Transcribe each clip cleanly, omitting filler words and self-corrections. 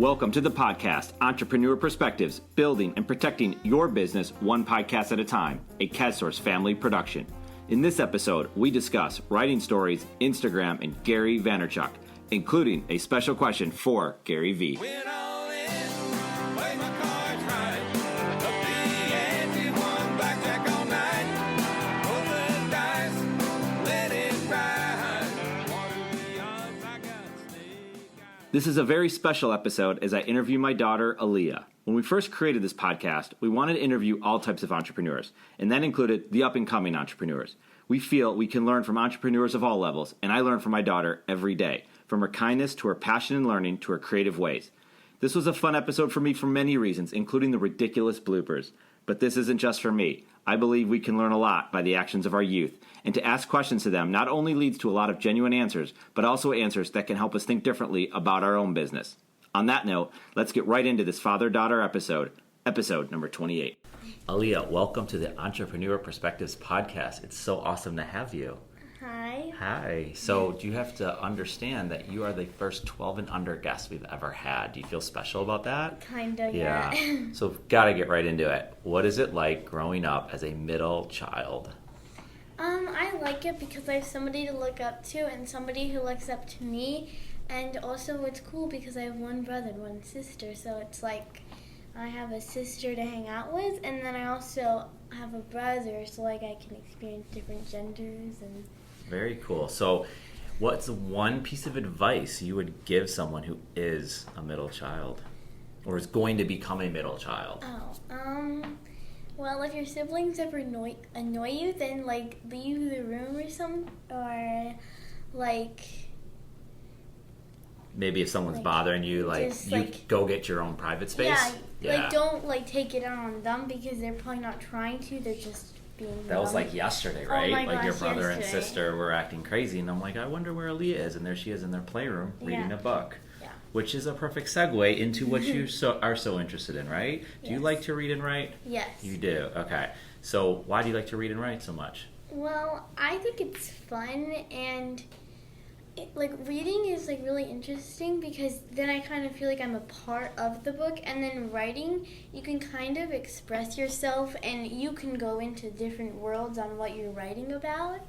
Welcome to the podcast, Entrepreneur Perspectives, building and protecting your business one podcast at a time, a CADSource family production. In this episode, we discuss writing stories, Instagram, and Gary Vaynerchuk, including a special question for Gary V. This is a very special episode as I interview my daughter, Aliyah. When we first created this podcast, we wanted to interview all types of entrepreneurs, and that included the up-and-coming entrepreneurs. We feel we can learn from entrepreneurs of all levels, and I learn from my daughter every day, from her kindness to her passion in learning to her creative ways. This was a fun episode for me for many reasons, including the ridiculous bloopers. But this isn't just for me. I believe we can learn a lot by the actions of our youth, and to ask questions to them not only leads to a lot of genuine answers, but also answers that can help us think differently about our own business. On that note, let's get right into this father-daughter episode number 28. Aliyah, welcome to the Entrepreneur Perspectives podcast. It's so awesome to have you. Hi. Hi. So you have to understand that you are the first 12 and under guest we've ever had. Do you feel special about that? Kinda, yeah. So gotta get right into it. What is it like growing up as a middle child? I like it because I have somebody to look up to and somebody who looks up to me. And also it's cool because I have one brother and one sister. So it's like I have a sister to hang out with, and then I also have a brother, so like I can experience different genders and... Very cool. So what's one piece of advice you would give someone who is a middle child or is going to become a middle child? Well, if your siblings ever annoy you, then like leave the room or something, or like... Maybe if someone's bothering you, go get your own private space? Yeah. Don't take it out on them because they're probably not trying to, they're just... That was like yesterday, right? Oh my gosh, your brother yesterday. And sister were acting crazy, and I'm like, I wonder where Aliyah is, and there she is in their playroom reading a book, which is a perfect segue into what you are so interested in, right? Do you like to read and write? Yes. You do. Okay. So why do you like to read and write so much? Well, I think it's fun, and reading is really interesting because then I kind of feel like I'm a part of the book, and then writing, you can kind of express yourself and you can go into different worlds on what you're writing about,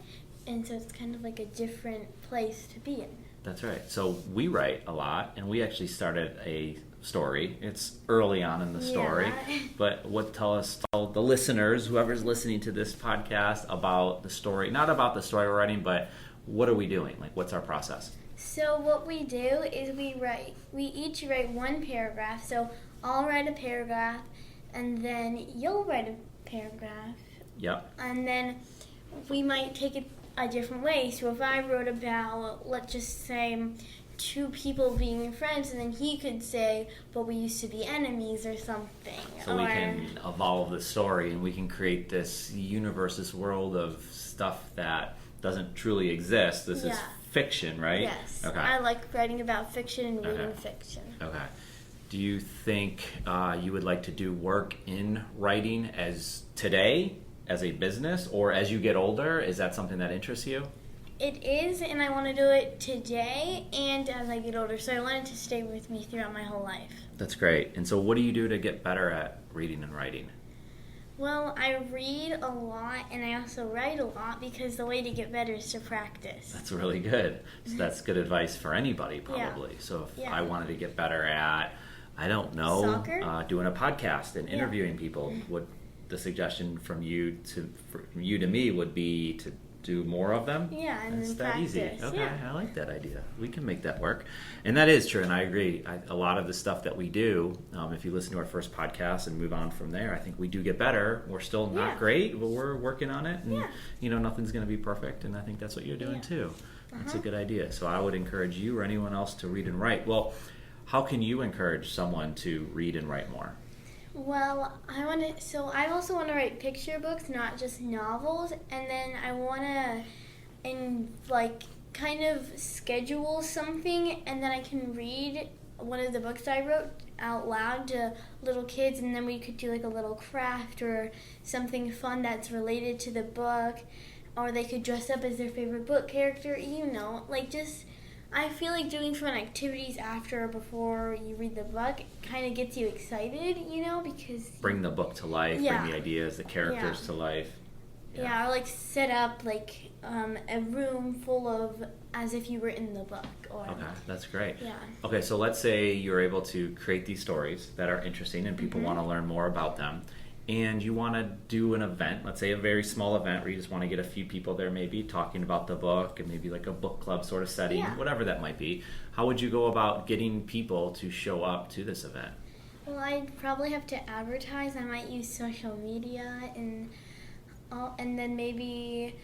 and so it's kind of like a different place to be in. That's right. So we write a lot, and we actually started a story. It's early on in the story, but tell the listeners, whoever's listening to this podcast, about the story, not about the story we're writing, but what are we doing? What's our process? So what we do is we each write one paragraph. So I'll write a paragraph, and then you'll write a paragraph. Yep. And then we might take it a different way. So if I wrote about, let's just say, two people being friends, and then he could say, but we used to be enemies or something. So we can evolve the story, and we can create this universe, this world of stuff that doesn't truly exist. This is fiction, right? Yes. Okay. I like writing about fiction and reading fiction. Okay. Do you think you would like to do work in writing as today, as a business, or as you get older? Is that something that interests you? It is, and I want to do it today and as I get older. So I want it to stay with me throughout my whole life. That's great. And so what do you do to get better at reading and writing? Well, I read a lot, and I also write a lot because the way to get better is to practice. That's really good. So that's good advice for anybody, probably. So if I wanted to get better at, I don't know, soccer? Doing a podcast and interviewing people, what the suggestion from you to me would be to do more of them? Yeah, and that's then that practice. Easy. Okay, yeah. I like that idea. We can make that work. And that is true, and I agree. A lot of the stuff that we do, if you listen to our first podcast and move on from there, I think we do get better. We're still not great, but we're working on it, and nothing's going to be perfect, and I think that's what you're doing too. That's a good idea. So I would encourage you or anyone else to read and write. Well, how can you encourage someone to read and write more? Well, I also want to write picture books, not just novels, and then I want to, kind of schedule something, and then I can read one of the books I wrote out loud to little kids, and then we could do a little craft or something fun that's related to the book, or they could dress up as their favorite book character, just I feel like doing fun activities after or before you read the book kind of gets you excited, because... Bring the book to life, Yeah. bring the ideas, the characters to life. Yeah, or like set up like a room full of as if you were in the book. Or, Okay, that's great. Yeah. Okay, so let's say you're able to create these stories that are interesting and people want to learn more about them. And you want to do an event, let's say a very small event where you just want to get a few people there maybe talking about the book and maybe like a book club sort of setting, whatever that might be. How would you go about getting people to show up to this event? Well, I'd probably have to advertise. I might use social media and then maybe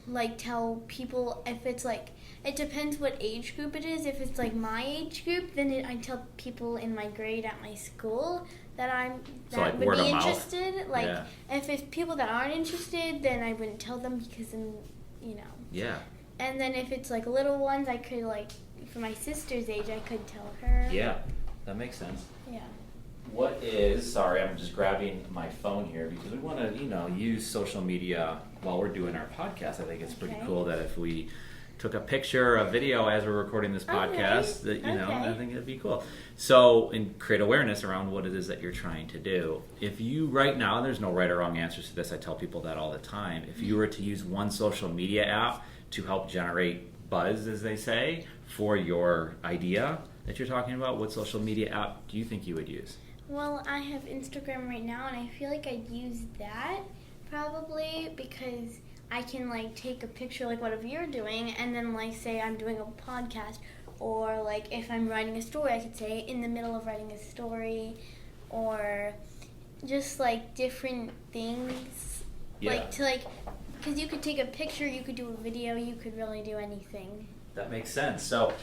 like tell people if it's like, it depends what age group it is. If it's like my age group, then I tell people in my grade at my school that would be interested. Like if it's people that aren't interested, then I wouldn't tell them because then, Yeah. And then if it's like little ones, I could like, for my sister's age, I could tell her. Yeah, that makes sense. Yeah. Sorry, I'm just grabbing my phone here because we want to, use social media while we're doing our podcast. I think it's pretty cool that if we took a picture, a video as we're recording this podcast, that, I think it'd be cool. So, and create awareness around what it is that you're trying to do. If you, right now, there's no right or wrong answers to this, I tell people that all the time. If you were to use one social media app to help generate buzz, as they say, for your idea that you're talking about, what social media app do you think you would use? Well, I have Instagram right now, and I feel like I'd use that probably because I can like take a picture like whatever you're doing, and then like say I'm doing a podcast, or like if I'm writing a story, I could say in the middle of writing a story, or just like different things. Because you could take a picture, you could do a video, you could really do anything. That makes sense. So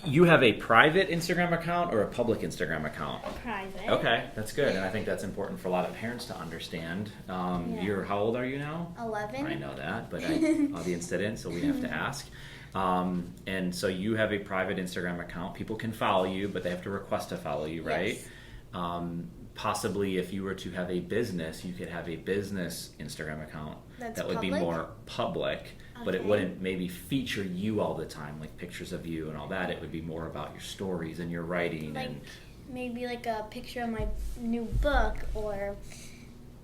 you have a private Instagram account or a public Instagram account? Private. Okay, that's good. And I think that's important for a lot of parents to understand. How old are you now? 11. I know that, but audience didn't, so we have to ask. And so you have a private Instagram account. People can follow you, but they have to request to follow you, right? Yes. Possibly if you were to have a business, you could have a business Instagram account that would be more public. But it wouldn't maybe feature you all the time, like pictures of you and all that. It would be more about your stories and your writing. Like maybe like a picture of my new book or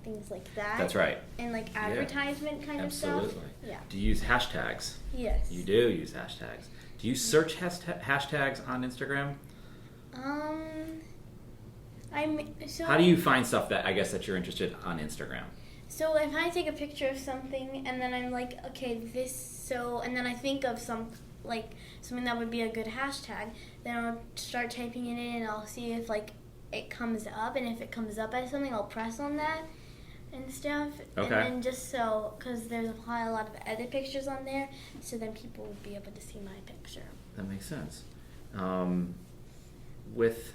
things like that. That's right. And like advertisement kind of stuff. Absolutely. Yeah. Do you use hashtags? Yes. You do use hashtags. Do you search hashtags on Instagram? How do you find stuff that you're interested on Instagram? So if I take a picture of something and then I'm like, okay, and then I think of something that would be a good hashtag, then I'll start typing it in and I'll see if like it comes up, and if it comes up as something, I'll press on that and stuff. Okay. And then because there's probably a lot of other pictures on there, so then people would be able to see my picture. That makes sense. With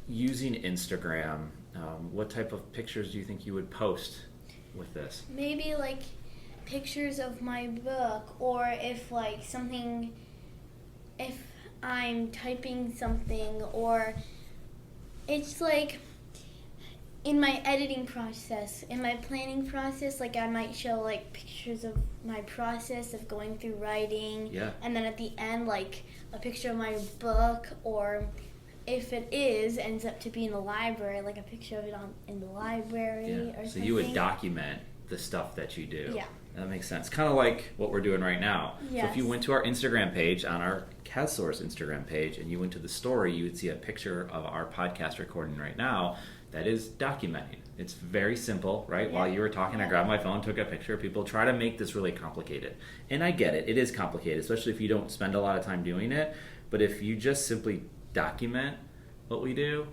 using Instagram, what type of pictures do you think you would post with this? Maybe like pictures of my book, or if I'm typing something, or it's like in my editing process, in my planning process, like I might show like pictures of my process of going through writing, and then at the end like a picture of my book, or if it ends up to be in the library, like a picture of it in the library or something. So you would document the stuff that you do. Yeah. That makes sense. Kind of like what we're doing right now. Yes. So if you went to our Instagram page, on our CASSource Instagram page, and you went to the story, you would see a picture of our podcast recording right now that is documenting. It's very simple, right? Yeah. While you were talking, I grabbed my phone, took a picture. People try to make this really complicated. And I get it. It is complicated, especially if you don't spend a lot of time doing it. But if you just simply document what we do,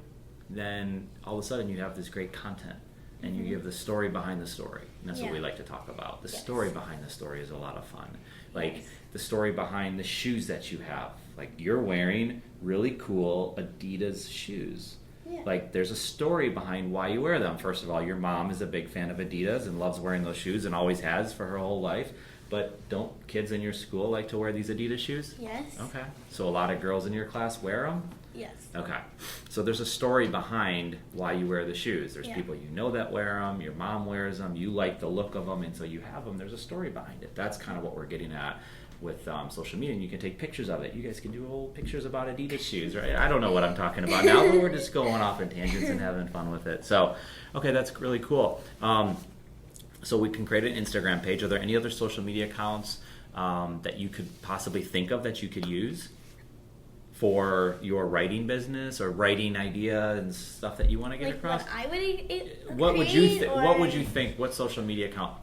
then all of a sudden you have this great content, and you give the story behind the story. And that's what we like to talk about. The story behind the story is a lot of fun. Like the story behind the shoes that you have. Like you're wearing really cool Adidas shoes. Yeah. Like there's a story behind why you wear them. First of all, your mom is a big fan of Adidas and loves wearing those shoes and always has for her whole life. But don't kids in your school like to wear these Adidas shoes? Yes. Okay. So a lot of girls in your class wear them? Yes. Okay. So there's a story behind why you wear the shoes. There's people you know that wear them. Your mom wears them. You like the look of them, and so you have them. There's a story behind it. That's kind of what we're getting at social media, and you can take pictures of it. You guys can do old pictures about Adidas shoes, right? I don't know what I'm talking about now, but we're just going off in tangents and having fun with it. So, okay, that's really cool. So we can create an Instagram page. Are there any other social media accounts that you could possibly think of that you could use for your writing business or writing idea and stuff that you want to get across? What would you think? What social media account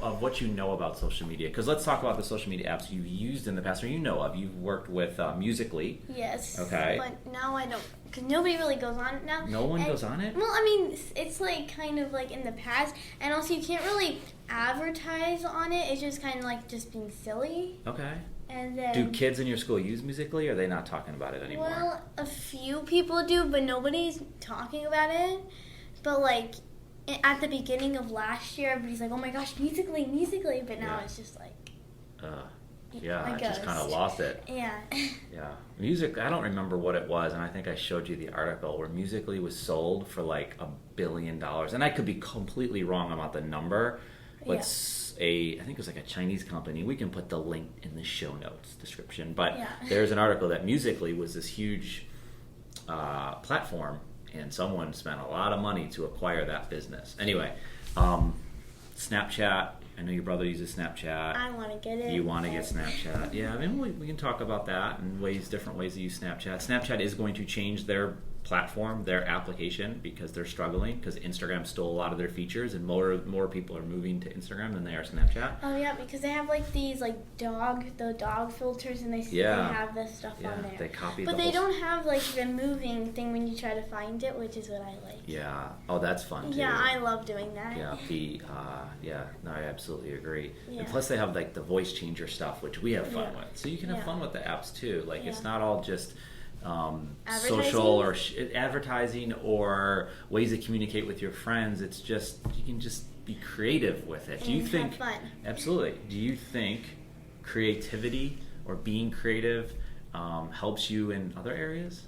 of what you know about social media? Because let's talk about the social media apps you've used in the past or you know of. You've worked with Musical.ly. Yes. Okay. But now I don't, because nobody really goes on it now. No one goes on it? Well, I mean, it's like kind of like in the past, and also you can't really advertise on it. It's just kind of like just being silly. Okay. And then, do kids in your school use Musical.ly, or are they not talking about it anymore? Well, a few people do, but nobody's talking about it. But like at the beginning of last year, everybody's like, "Oh my gosh, Musical.ly!" But now it's just like, I just kind of lost it. Yeah. Yeah, I don't remember what it was, and I think I showed you the article where Musical.ly was sold for like $1 billion, and I could be completely wrong about the number, but I think it was like a Chinese company. We can put the link in the show notes description, but there's an article that Musical.ly was this huge platform, and someone spent a lot of money to acquire that business. Anyway, Snapchat. I know your brother uses Snapchat. I want to get it. You want to get Snapchat. Yeah, I mean, we can talk about that and different ways to use Snapchat. Snapchat is going to change their platform, their application, because they're struggling, because Instagram stole a lot of their features, and more people are moving to Instagram than they are Snapchat. Oh yeah, because they have like these like the dog filters, and they have this stuff on there. They copy, but they don't have like the moving thing when you try to find it, which is what I like. Yeah. Oh, that's fun too. Yeah, I love doing that. Yeah. No, I absolutely agree. Yeah. And plus, they have like the voice changer stuff, which we have fun with. So you can have fun with the apps too. Like it's not all just social or advertising or ways to communicate with your friends. It's just you can just be creative with it. And do you think have fun. Absolutely. Do you think creativity or being creative helps you in other areas?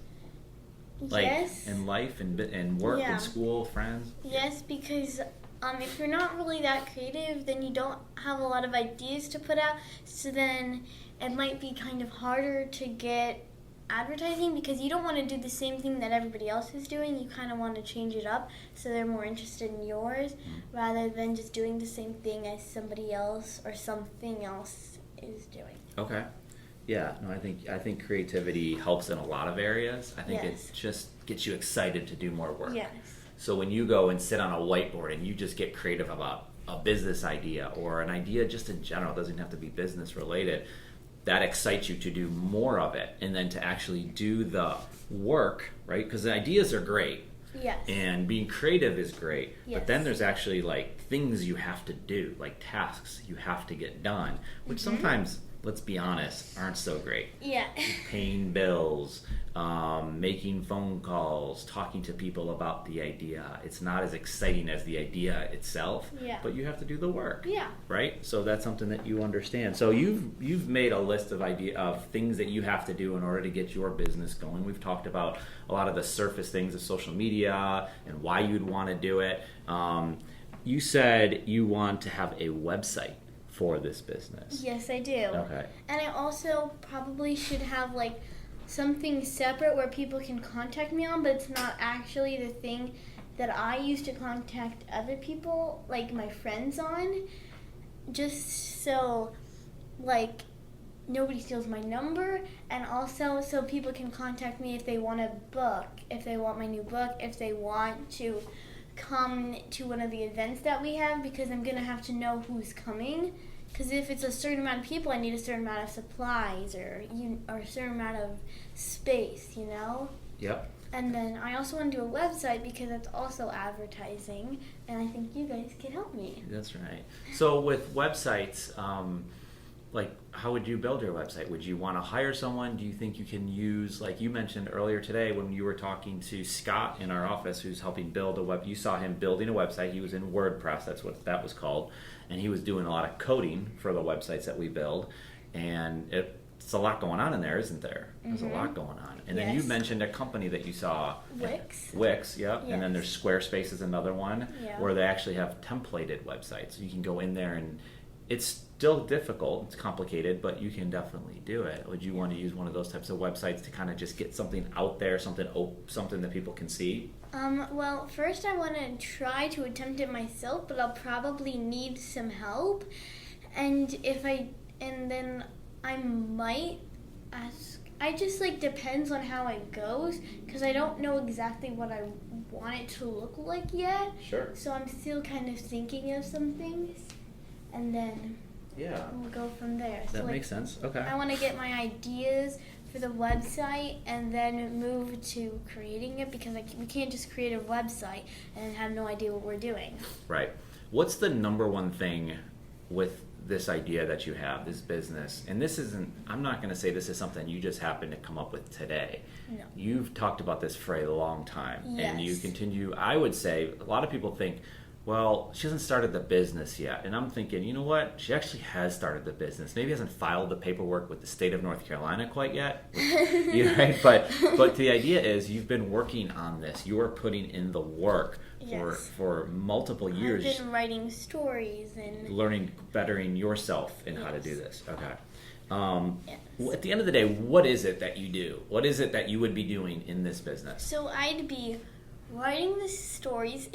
Like yes. in life and work and school, friends? Yes, because if you're not really that creative, then you don't have a lot of ideas to put out. So then it might be kind of harder to get advertising, because you don't want to do the same thing that everybody else is doing. You kind of want to change it up so they're more interested in yours, rather than just doing the same thing as somebody else or something else is doing. Okay. Yeah, no, I think creativity helps in a lot of areas. I think it just gets you excited to do more work. Yes. So when you go and sit on a whiteboard and you just get creative about a business idea or an idea just in general, it doesn't have to be business related, that excites you to do more of it, and then to actually do the work, right? Because the ideas are great. Yes. And being creative is great. Yes. But then there's actually like things you have to do, like tasks you have to get done, which sometimes, let's be honest, aren't so great. Yeah. Paying bills, making phone calls, talking to people about the idea. It's not as exciting as the idea itself, but you have to do the work. Yeah. Right? So that's something that you understand. So you've made a list of things that you have to do in order to get your business going. We've talked about a lot of the surface things of social media and why you'd want to do it. You said you want to have a website for this business. Yes, I do. Okay. And I also probably should have like something separate where people can contact me on, but it's not actually the thing that I use to contact other people, like my friends on, just so like nobody steals my number, and also so people can contact me if they want a book, if they want my new book, if they want to come to one of the events that we have, because I'm going to have to know who's coming. Because if it's a certain amount of people, I need a certain amount of supplies or a certain amount of space, you know? Yep. And then I also want to do a website, because that's also advertising, and I think you guys can help me. That's right. So with websites, like how would you build your website? Would you want to hire someone? Do you think you can use, like you mentioned earlier today when you were talking to Scott in our office who's helping build a web, you saw him building a website. He was in WordPress, that's what that was called, and he was doing a lot of coding for the websites that we build, and it's a lot going on in there, isn't there? There's a lot going on. And then you mentioned a company that you saw. Wix, yep. Yes. And then there's Squarespace is another one where they actually have templated websites. You can go in there and it's still difficult. It's complicated, but you can definitely do it. Would you want to use one of those types of websites to kind of just get something out there, something that people can see? Well, first I want to try to attempt it myself, but I'll probably need some help. And then I might ask. I just depends on how it goes, because I don't know exactly what I want it to look like yet. Sure. So I'm still kind of thinking of some things, and then we'll go from there. That makes sense. Okay. I want to get my ideas for the website and then move to creating it, because we can't just create a website and have no idea what we're doing. Right. What's the number one thing with this idea that you have, this business? And this isn't, I'm not going to say this is something you just happen to come up with today. No. You've talked about this for a long time. Yes. And you continue, I would say, a lot of people think, well, she hasn't started the business yet. And I'm thinking, you know what? She actually has started the business. Maybe hasn't filed the paperwork with the state of North Carolina quite yet. Right? But the idea is you've been working on this. You are putting in the work for multiple years. I've been writing stories and learning, bettering yourself in how to do this. Okay. Yes. At the end of the day, what is it that you do? What is it that you would be doing in this business? So I'd be writing the stories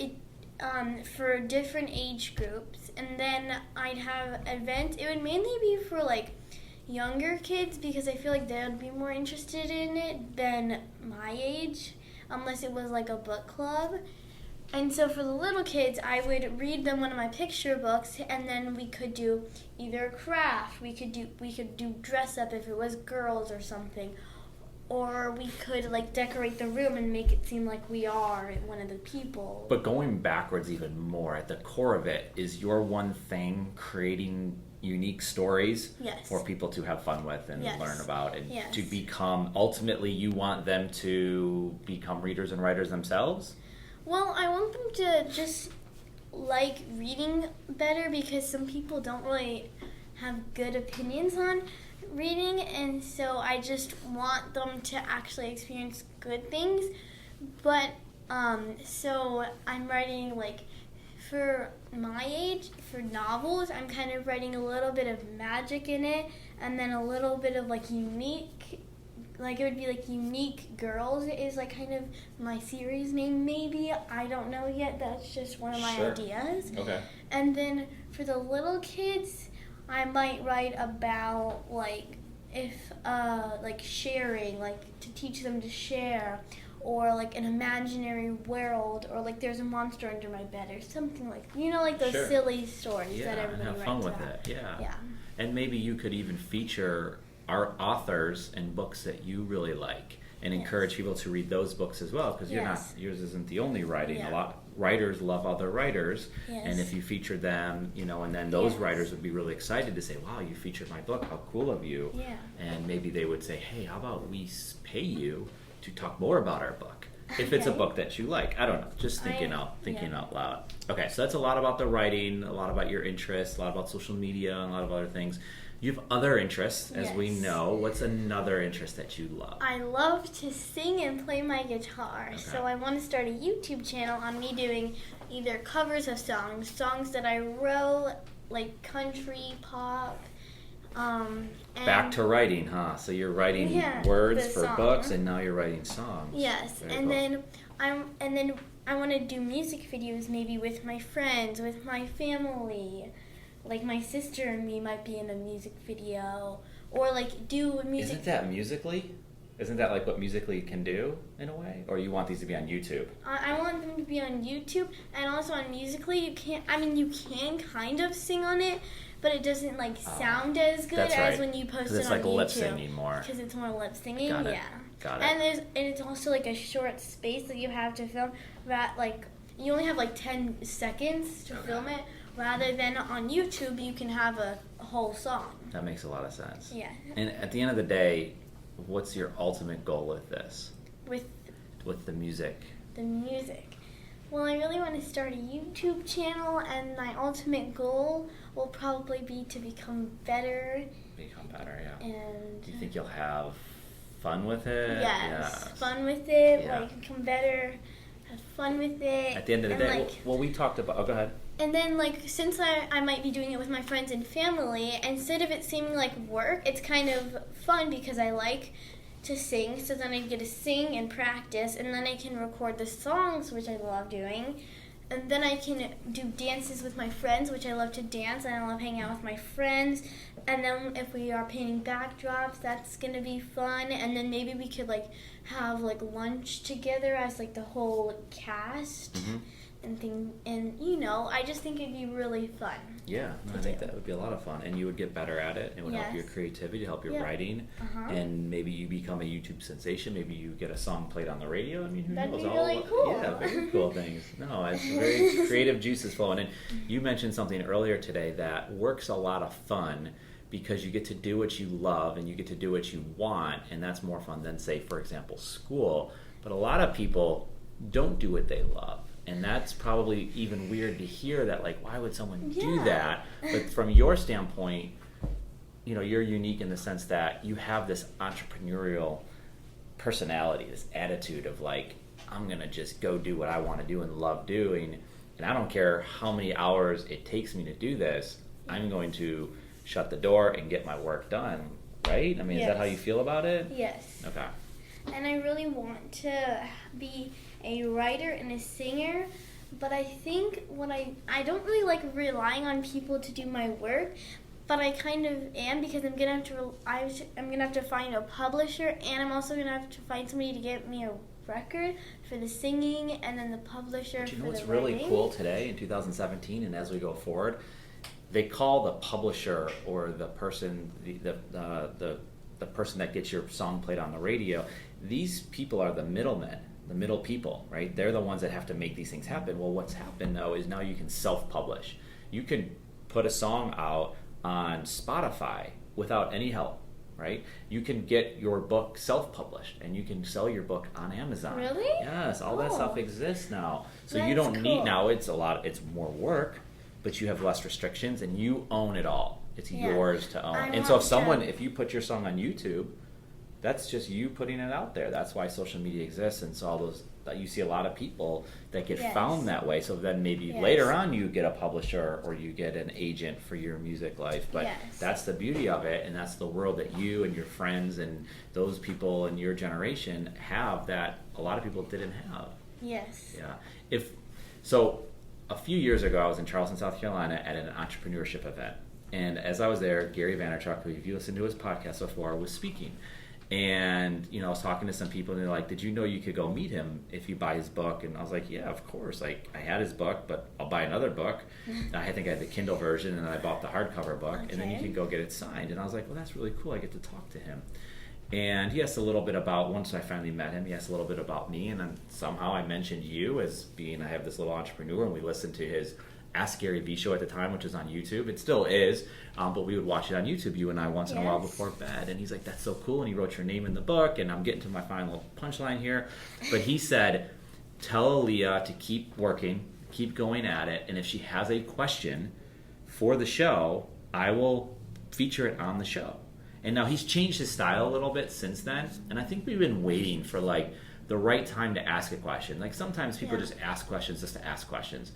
for different age groups, and then I'd have events. It would mainly be for younger kids, because I feel like they would be more interested in it than my age, unless it was a book club. And so for the little kids, I would read them one of my picture books, and then we could do either a craft, we could do dress up if it was girls or something, or we could decorate the room and make it seem like we are one of the people. But going backwards even more, at the core of it is your one thing, creating unique stories for people to have fun with and learn about, and to become, ultimately you want them to become readers and writers themselves? Well, I want them to just like reading better, because some people don't really have good opinions on reading, and so I just want them to actually experience good things. But so I'm writing for my age, for novels, I'm kind of writing a little bit of magic in it, and then a little bit of unique, it would be Unique Girls is kind of my series name, maybe. I don't know yet. That's just one of my ideas. Okay. And then for the little kids, I might write about if sharing, to teach them to share, or an imaginary world, or there's a monster under my bed, or something those silly stories that everybody have writes fun with about. it. Yeah. And maybe you could even feature our authors and books that you really like, and encourage people to read those books as well, because yours isn't the only writing. A lot writers love other writers, and if you feature them, and then those writers would be really excited to say, wow, you featured my book, how cool of you. And maybe they would say, hey, how about we pay you to talk more about our book, if it's a book that you like. I don't know, just thinking out loud. Okay, so that's a lot about the writing, a lot about your interests, a lot about social media, and a lot of other things. You have other interests, as we know. What's another interest that you love? I love to sing and play my guitar. So I want to start a YouTube channel on me doing either covers of songs that I wrote, country, pop. Back to writing, huh? So you're writing words for books, and now you're writing songs. Yes, then I want to do music videos, maybe with my friends, with my family. My sister and me might be in a music video, or do music. Isn't that Musical.ly? Isn't that what Musical.ly can do in a way? Or you want these to be on YouTube? I want them to be on YouTube, and also on Musical.ly you can't. You can kind of sing on it, but it doesn't sound as good as when you post it on YouTube. It's lip singing more. Because it's more lip singing. Got it. Yeah. Got it. And it's also a short space that you have to film. That you only have 10 seconds to film it. Rather than on YouTube, you can have a whole song. That makes a lot of sense. Yeah. And at the end of the day, what's your ultimate goal with this? With the music? The music. Well, I really want to start a YouTube channel, and my ultimate goal will probably be to become better. Become better, yeah. And do you think you'll have fun with it? Yes. Fun with it, become better, have fun with it. At the end of the day, we talked about... Oh, go ahead. And then, like, since I might be doing it with my friends and family, instead of it seeming like work, it's kind of fun because I like to sing. So then I get to sing and practice, and then I can record the songs, which I love doing. And then I can do dances with my friends, which I love to dance, and I love hanging out with my friends. And then if we are painting backdrops, that's going to be fun. And then maybe we could, like, have, like, lunch together as, like, the whole cast. Mm-hmm. And you know, I just think it'd be really fun. Yeah, I think that would be a lot of fun, and you would get better at it. It would help your creativity, help your writing, and maybe you become a YouTube sensation. Maybe you get a song played on the radio. I mean, who That'd knows? Be really cool. Yeah, very cool things. No, it's very creative juices flowing. And you mentioned something earlier today that work's a lot of fun because you get to do what you love and you get to do what you want, and that's more fun than, say, for example, school. But a lot of people don't do what they love. And that's probably even weird to hear that, like, why would someone do that? But from your standpoint, you know, you're unique in the sense that you have this entrepreneurial personality, this attitude of, like, I'm going to just go do what I want to do and love doing. And I don't care how many hours it takes me to do this. I'm going to shut the door and get my work done, right? I mean, is that how you feel about it? Yes. Okay. And I really want to be a writer and a singer, but I think I don't really like relying on people to do my work, but I kind of am because I'm gonna have to find a publisher, and I'm also gonna have to find somebody to get me a record for the singing, and then the publisher for the writing. You know what's really cool today in 2017, and as we go forward, they call the publisher or the person the person that gets your song played on the radio. These people are the middlemen. The middle people, right? They're the ones that have to make these things happen. Well, what's happened though is now you can self-publish. You can put a song out on Spotify without any help, right? You can get your book self-published and you can sell your book on Amazon. Really? Yes, all that stuff exists now. So you don't need now. It's more work, but you have less restrictions and you own it all. It's yours to own. And so if you put your song on YouTube, that's just you putting it out there. That's why social media exists, and so all those you see a lot of people that get found that way. So then maybe later on you get a publisher or you get an agent for your music life. But that's the beauty of it, and that's the world that you and your friends and those people in your generation have that a lot of people didn't have. Yes. Yeah. So a few years ago, I was in Charleston, South Carolina at an entrepreneurship event, and as I was there, Gary Vaynerchuk, who if you listened to his podcast before, was speaking. And, you know, I was talking to some people, and they're like, did you know you could go meet him if you buy his book? And I was like, yeah, of course. Like, I had his book, but I'll buy another book. I think I had the Kindle version, and then I bought the hardcover book, and then you can go get it signed. And I was like, well, that's really cool. I get to talk to him. And he asked a little bit about, once I finally met him, he asked a little bit about me, and then somehow I mentioned you as being, I have this little entrepreneur, and we listened to his Ask Gary Vee show at the time, which was on YouTube. It still is, but we would watch it on YouTube, you and I, once in a while before bed. And he's like, that's so cool. And he wrote your name in the book, and I'm getting to my final punchline here. But he said, tell Aliyah to keep working, keep going at it, and if she has a question for the show, I will feature it on the show. And now he's changed his style a little bit since then, and I think we've been waiting for, like, the right time to ask a question. Like, sometimes people just ask questions just to ask questions.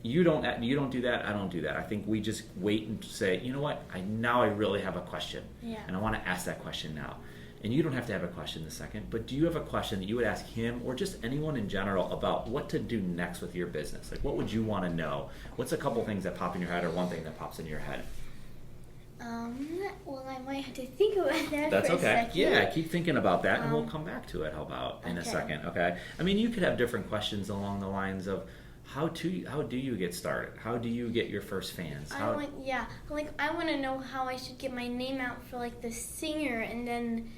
You don't do that. I don't do that. I think we just wait and say, you know what? I really have a question, and I want to ask that question now. And you don't have to have a question this second, but do you have a question that you would ask him or just anyone in general about what to do next with your business? Like, what would you want to know? What's a couple things that pop in your head, or one thing that pops in your head? Well, I might have to think about that. That's for okay. a second. Yeah, keep thinking about that, and we'll come back to it. How about in a second? Okay. I mean, you could have different questions along the lines of, how do you get started? How do you get your first fans? I want to know how I should get my name out for, like, the singer, and then,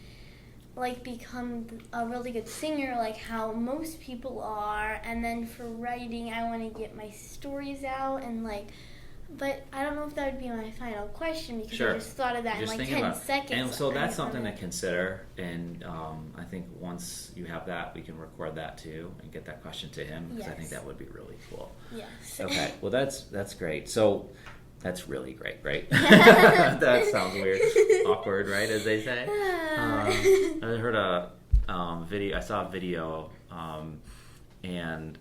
like, become a really good singer, like how most people are. And then for writing, I want to get my stories out, and, like, but I don't know if that would be my final question, because I just thought of that in like 10 seconds. And so that's something to consider, and I think once you have that, we can record that too and get that question to him, because I think that would be really cool. Yes. Okay, well that's great. So that's really great, right? That sounds weird. Awkward, right, as they say? I heard I saw a video, and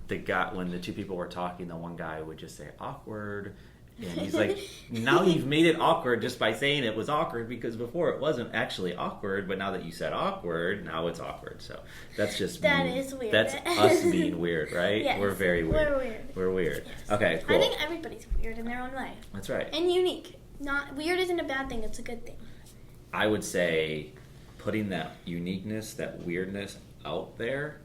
when the two people were talking, the one guy would just say awkward. And he's like, now you've made it awkward just by saying it was awkward, because before it wasn't actually awkward, but now that you said awkward, now it's awkward. So that's just that is weird. That's us being weird, right? Yes, we're very weird. We're weird. We're weird. Yes. Okay, cool. I think everybody's weird in their own way. That's right. And unique. Not weird isn't a bad thing, it's a good thing. I would say putting that uniqueness, that weirdness out there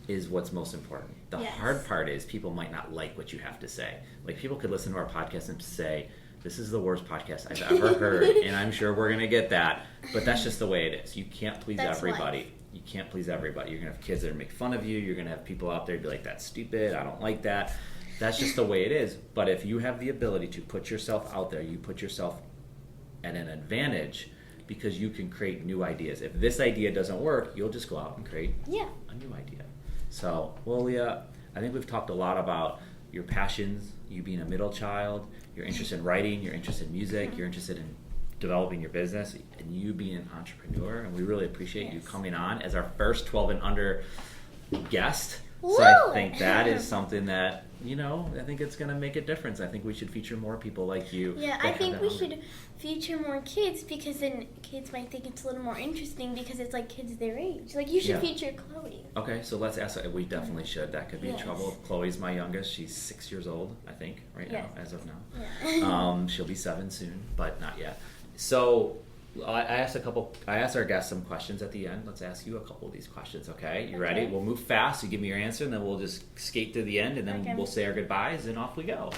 is what's most important. The hard part is people might not like what you have to say. Like, people could listen to our podcast and say, this is the worst podcast I've ever heard, and I'm sure we're going to get that, but that's just the way it is. You can't please everybody. Life. You can't please everybody. You're going to have kids that make fun of you. You're going to have people out there be like, that's stupid, I don't like that. That's just the way it is. But if you have the ability to put yourself out there, you put yourself at an advantage, because you can create new ideas. If this idea doesn't work, you'll just go out and create a new idea. So, well, Aliyah, I think we've talked a lot about your passions, you being a middle child, you're interested in writing, you're interested in music, you're interested in developing your business, and you being an entrepreneur. And we really appreciate you coming on as our first 12 and under guest. Woo! So I think that is something that, I think it's going to make a difference. I think we should feature more people like you. Yeah, I think we should feature more kids, because then kids might think it's a little more interesting, because it's like kids their age. Like, you should feature Chloe. Okay, so let's ask. We definitely should. That could be trouble. Chloe's my youngest. She's 6 years old, I think, right now, as of now. Yeah. She'll be 7 soon, but not yet. So I asked our guests some questions at the end. Let's ask you a couple of these questions, okay? You ready? We'll move fast. You give me your answer, and then we'll just skate to the end, and then we'll say our goodbyes, and off we go.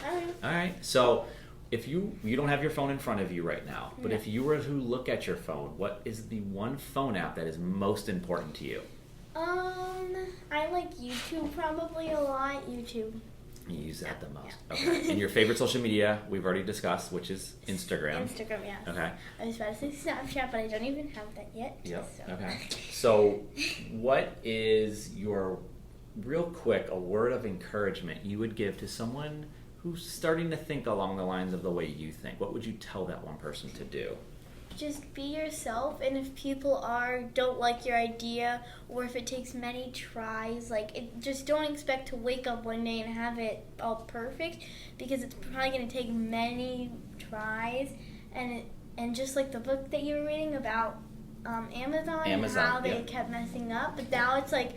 All right. So if you don't have your phone in front of you right now, but if you were to look at your phone, what is the one phone app that is most important to you? I like YouTube probably a lot. YouTube. You use that the most. Okay. And your favorite social media, we've already discussed, which is Instagram. Instagram, yeah. Okay. I was about to say Snapchat, but I don't even have that yet. Yep. So. Okay. So what is your, real quick, a word of encouragement you would give to someone who's starting to think along the lines of the way you think? What would you tell that one person to do? Just be yourself, and if people don't like your idea, or if it takes many tries, just don't expect to wake up one day and have it all perfect, because it's probably going to take many tries. And just like the book that you were reading about Amazon and how they kept messing up, but now it's like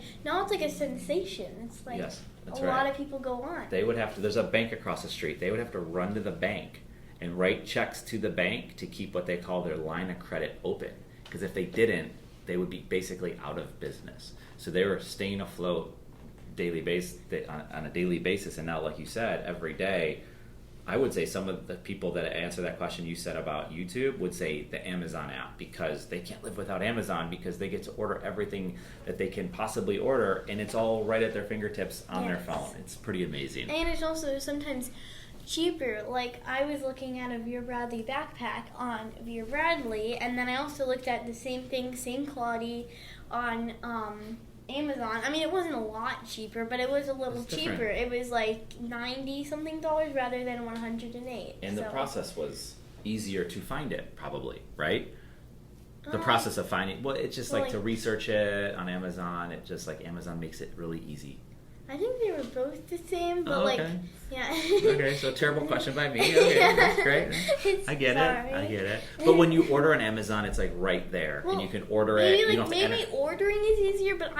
a sensation. It's like a lot of people go on. They would have to. There's a bank across the street. They would have to run to the bank and write checks to the bank to keep what they call their line of credit open. Because if they didn't, they would be basically out of business. So they were staying afloat on a daily basis. And now, like you said, every day, I would say some of the people that answer that question you said about YouTube would say the Amazon app, because they can't live without Amazon, because they get to order everything that they can possibly order, and it's all right at their fingertips on their phone. It's pretty amazing. And it's also sometimes cheaper. Like, I was looking at a Vera Bradley backpack on Vera Bradley, and then I also looked at the same thing, same quality on Amazon. I mean, it wasn't a lot cheaper, but it was a little cheaper. It was like $90-something rather than $108. And the process was easier to find it, probably, right? The process of finding, it's just like to research it on Amazon. It just like Amazon makes it really easy. I think they were both the same, but Okay, so terrible question by me. Okay, that's great. I get it. But when you order on Amazon, it's like right there, and you can order it. Maybe ordering is easier, but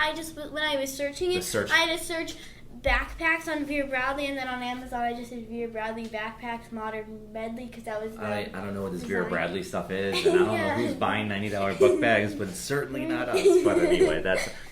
when I was searching it, I had to search backpacks on Vera Bradley, and then on Amazon I just did Vera Bradley backpacks modern medley, because that was I don't know what this Vera Bradley stuff is, and I don't know who's buying $90 book bags, but it's certainly not us. But anyway,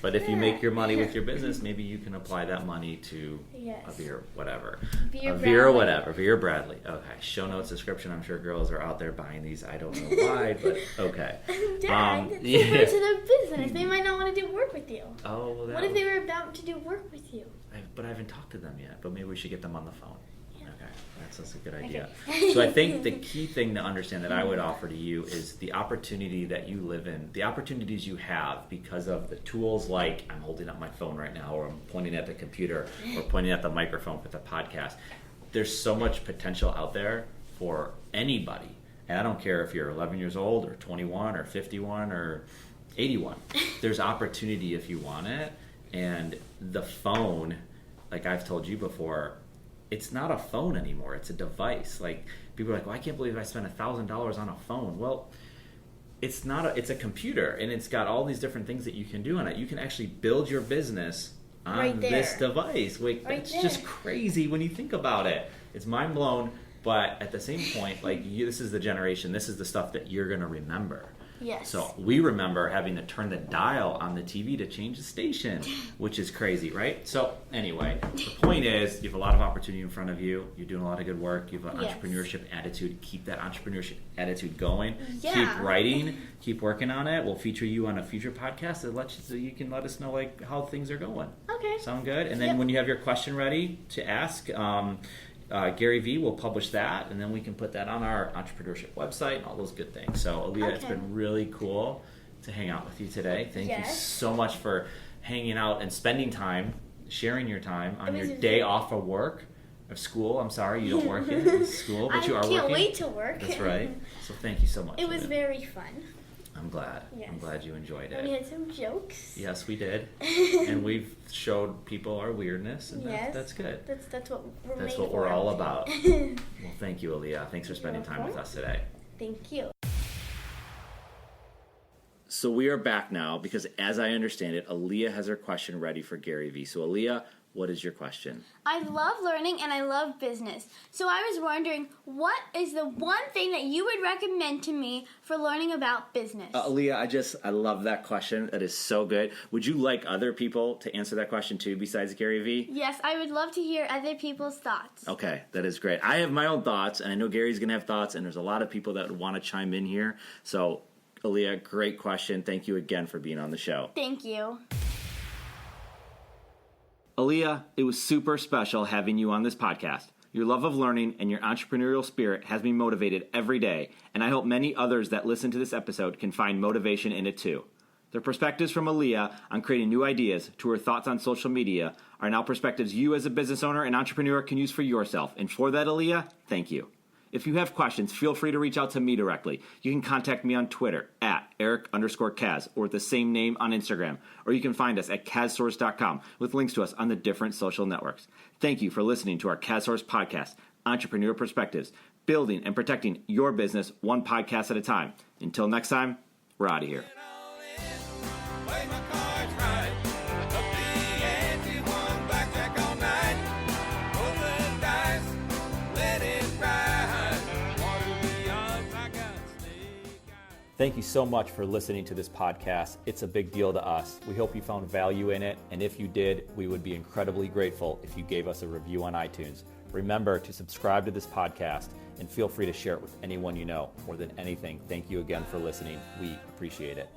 but if you make your money with your business, maybe you can apply that money to a Vera whatever. Vera Bradley. Okay. Show notes, description. I'm sure girls are out there buying these. I don't know why, but okay. Dad, it's important to their business. They might not want to do work with you. Oh, well, what if they were about to do work with you? But I haven't talked to them yet. But maybe we should get them on the phone. Yeah. Okay, that's a good idea. Okay. So I think the key thing to understand that I would offer to you is the opportunity that you live in, the opportunities you have because of the tools like I'm holding up my phone right now, or I'm pointing at the computer, or pointing at the microphone with the podcast. There's so much potential out there for anybody. And I don't care if you're 11 years old or 21 or 51 or 81. There's opportunity if you want it. And the phone like I've told you before, it's not a phone anymore. It's a device. Like, people are like, well, I can't believe I spent $1,000 on a phone. Well, it's not it's a computer, and it's got all these different things that you can do on it. You can actually build your business on this device. Like, that's just crazy when you think about it. It's mind blown, but at the same point, like, this is the generation, this is the stuff that you're going to remember. Yes. So we remember having to turn the dial on the TV to change the station, which is crazy, right? So anyway, the point is, you have a lot of opportunity in front of you. You're doing a lot of good work. You have an entrepreneurship attitude. Keep that entrepreneurship attitude going. Yeah. Keep writing. Keep working on it. We'll feature you on a future podcast so you can let us know like how things are going. Okay. Sound good? And then when you have your question ready to ask, Gary V will publish that, and then we can put that on our entrepreneurship website and all those good things. So, Aliyah, it's been really cool to hang out with you today. Thank you so much for hanging out and spending time, sharing your time on your day off of work, of school. I'm sorry, you don't work in school, but you are working. I can't wait to work. That's right. So thank you so much. It was very fun. I'm glad. Yes. I'm glad you enjoyed it. We had some jokes. Yes, we did. And we've showed people our weirdness, and that's good. That's what we're That's what we're all about. Well, thank you, Aliyah. Thanks for spending time with us today. Thank you. So we are back now because, as I understand it, Aliyah has her question ready for Gary V. So, Aliyah, what is your question? I love learning and I love business. So I was wondering, what is the one thing that you would recommend to me for learning about business? Aliyah, I love that question. That is so good. Would you like other people to answer that question too besides Gary V? Yes, I would love to hear other people's thoughts. Okay, that is great. I have my own thoughts, and I know Gary's going to have thoughts, and there's a lot of people that would want to chime in here. So, Aliyah, great question. Thank you again for being on the show. Thank you. Aliyah, it was super special having you on this podcast. Your love of learning and your entrepreneurial spirit has me motivated every day, and I hope many others that listen to this episode can find motivation in it too. The perspectives from Aliyah on creating new ideas to her thoughts on social media are now perspectives you as a business owner and entrepreneur can use for yourself. And for that, Aliyah, thank you. If you have questions, feel free to reach out to me directly. You can contact me on Twitter at Eric_Kaz or with the same name on Instagram. Or you can find us at KazSource.com with links to us on the different social networks. Thank you for listening to our KazSource podcast, Entrepreneur Perspectives, building and protecting your business one podcast at a time. Until next time, we're out of here. Thank you so much for listening to this podcast. It's a big deal to us. We hope you found value in it, and if you did, we would be incredibly grateful if you gave us a review on iTunes. Remember to subscribe to this podcast, and feel free to share it with anyone you know. More than anything, thank you again for listening. We appreciate it.